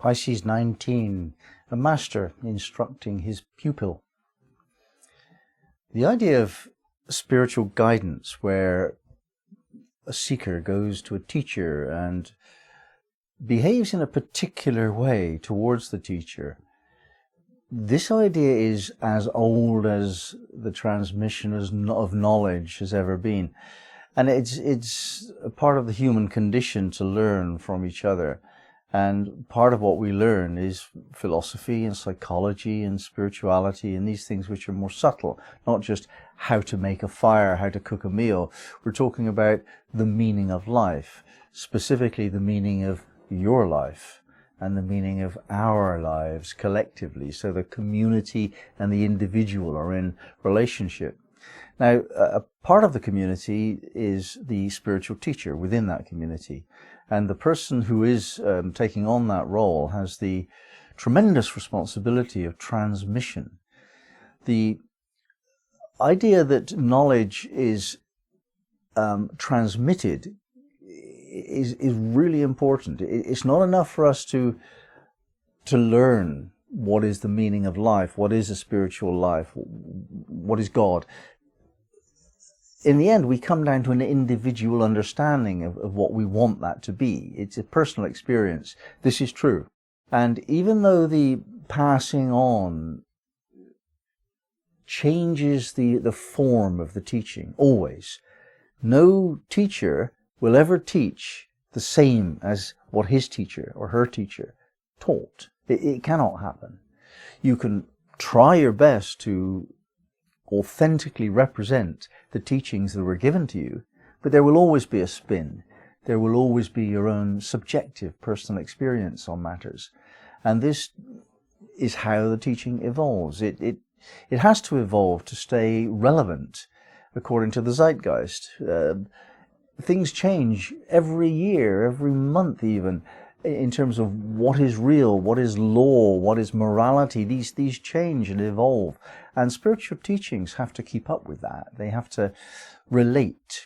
Pisces 19, a master instructing his pupil. The idea of spiritual guidance, where a seeker goes to a teacher and behaves in a particular way towards the teacher, this idea is as old as the transmission of knowledge has ever been. And it's a part of the human condition to learn from each other. And part of what we learn is philosophy and psychology and spirituality and these things which are more subtle, not just how to make a fire, how to cook a meal. We're talking about the meaning of life, specifically the meaning of your life and the meaning of our lives collectively. So the community and the individual are in relationship. Now, a part of the community is the spiritual teacher within that community. And the person who is taking on that role has the tremendous responsibility of transmission. The idea that knowledge is transmitted is really important. It's not enough for us to learn what is the meaning of life, what is a spiritual life, what is God. In the end, we come down to an individual understanding of what we want that to be. It's a personal experience. This is true. And even though the passing on changes the form of the teaching, always, no teacher will ever teach the same as what his teacher or her teacher taught. It cannot happen. You can try your best to authentically represent the teachings that were given to you, but there will always be a spin. There will always be your own subjective personal experience on matters. And this is how the teaching evolves. It has to evolve to stay relevant according to the zeitgeist. Things change every year, every month even, in terms of what is real, what is law, what is morality. These change and evolve. And spiritual teachings have to keep up with that. They have to relate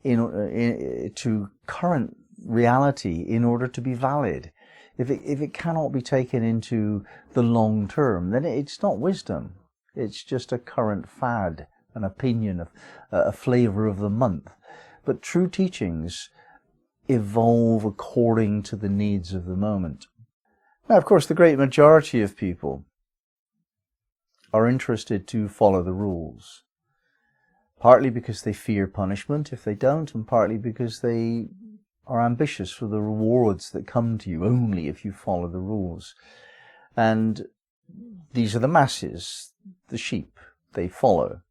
to current reality in order to be valid. If it cannot be taken into the long term, then it's not wisdom. It's just a current fad, an opinion, a flavor of the month. But true teachings evolve according to the needs of the moment. Now, of course, the great majority of people are interested to follow the rules, partly because they fear punishment if they don't, and partly because they are ambitious for the rewards that come to you only if you follow the rules. And these are the masses, the sheep, they follow.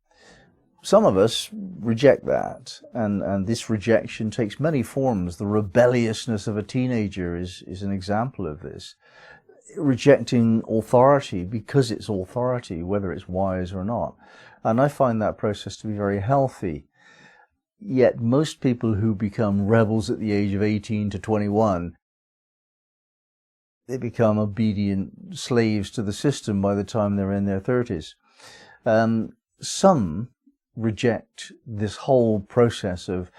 Some of us reject that, and this rejection takes many forms. The rebelliousness of a teenager is an example of this. Rejecting authority because it's authority, whether it's wise or not. And I find that process to be very healthy. Yet most people who become rebels at the age of 18 to 21, they become obedient slaves to the system by the time they're in their 30s. Some reject this whole process of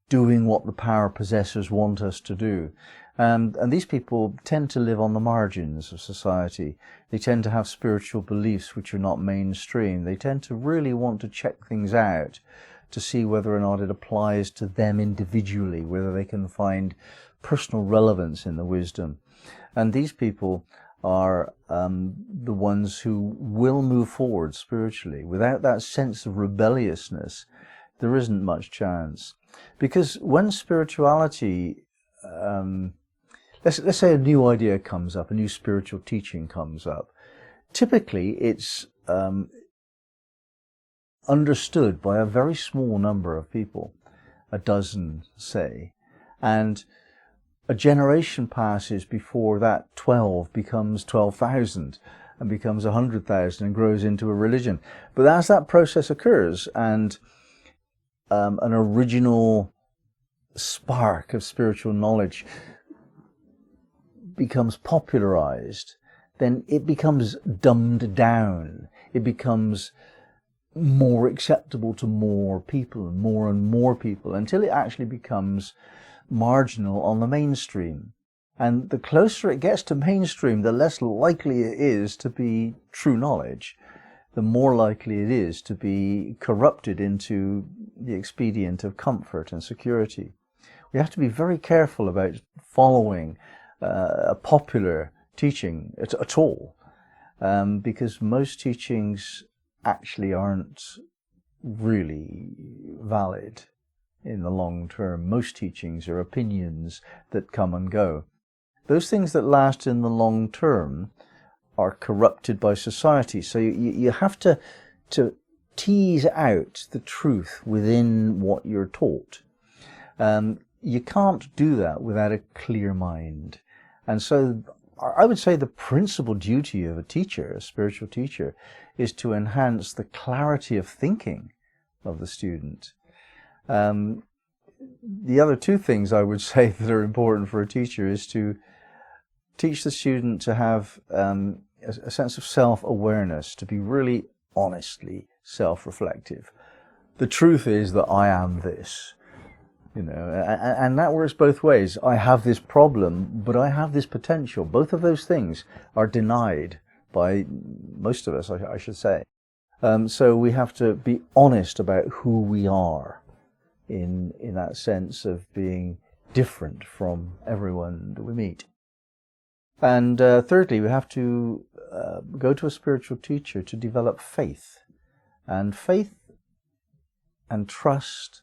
doing what the power possessors want us to do. And these people tend to live on the margins of society. They tend to have spiritual beliefs which are not mainstream. They tend to really want to check things out to see whether or not it applies to them individually, whether they can find personal relevance in the wisdom. And these people are the ones who will move forward spiritually. Without that sense of rebelliousness, there isn't much chance. Because when spirituality, let's say a new idea comes up, a new spiritual teaching comes up, typically it's understood by a very small number of people, a dozen, say, and a generation passes before that 12 becomes 12,000 and becomes 100,000 and grows into a religion. But as that process occurs and an original spark of spiritual knowledge becomes popularized, then it becomes dumbed down. It becomes more acceptable to more people and more people until it actually becomes marginal on the mainstream. And the closer it gets to mainstream, the less likely it is to be true knowledge. The more likely it is to be corrupted into the expedient of comfort and security. We have to be very careful about following a popular teaching at all, because most teachings actually aren't really valid in the long term. Most teachings are opinions that come and go. Those things that last in the long term are corrupted by society. So you have to tease out the truth within what you're taught. You can't do that without a clear mind. And so I would say the principal duty of a teacher, a spiritual teacher, is to enhance the clarity of thinking of the student. The other two things I would say that are important for a teacher is to teach the student to have a sense of self-awareness, to be really honestly self-reflective. The truth is that I am this, and that works both ways. I have this problem, but I have this potential. Both of those things are denied by most of us, I should say. So we have to be honest about who we are in that sense of being different from everyone that we meet. And thirdly, we have to go to a spiritual teacher to develop faith. And faith and trust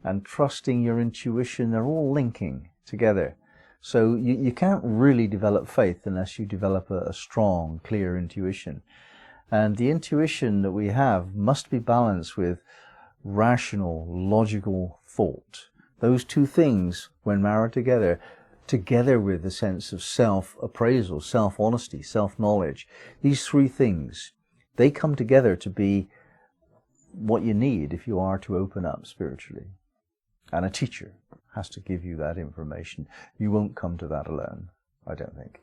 and trusting your intuition, they're all linking together. So you can't really develop faith unless you develop a strong, clear intuition. And the intuition that we have must be balanced with rational, logical thought. Those two things, when married together with a sense of self-appraisal, self-honesty, self-knowledge, these three things, they come together to be what you need if you are to open up spiritually. And a teacher has to give you that information. You won't come to that alone, I don't think.